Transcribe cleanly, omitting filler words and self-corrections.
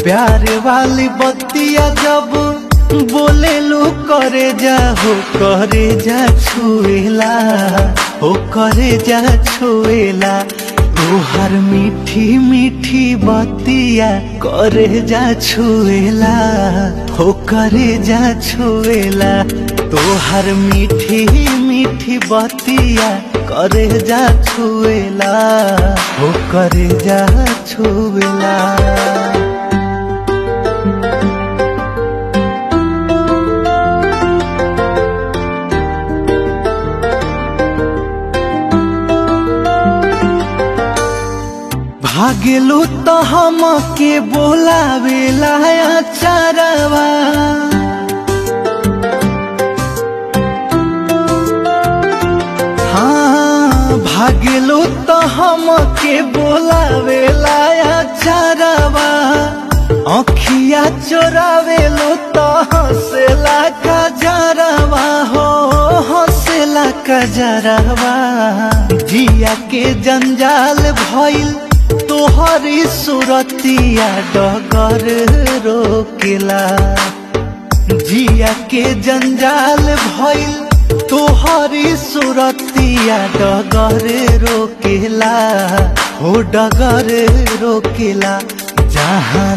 प्यार वाली बत्तियां जब बोले लो करे जा हो करे जा छुएला हो करे जा छुएला तोहर मीठी मीठी बत्तियां करे जा छुएला हो करे जा छुएला तोहर मीठी मीठी बत्तियां करे जा छुएला हो करे जा छुएला। भागेलू तो हम के बोलावेला चारवा हाँ भागेलू तो हम के बोलावेला चारवा अखिया चोरावेलू तो हंसेला का जरवा हो हंसेला का जरवा जिया के जंजाल भइल तोहरी सूरतिया डगर रोकेला जिया के जंजाल भइल तोहरी सूरतिया डगर रोकेला हो डगर रोकेला जहाँ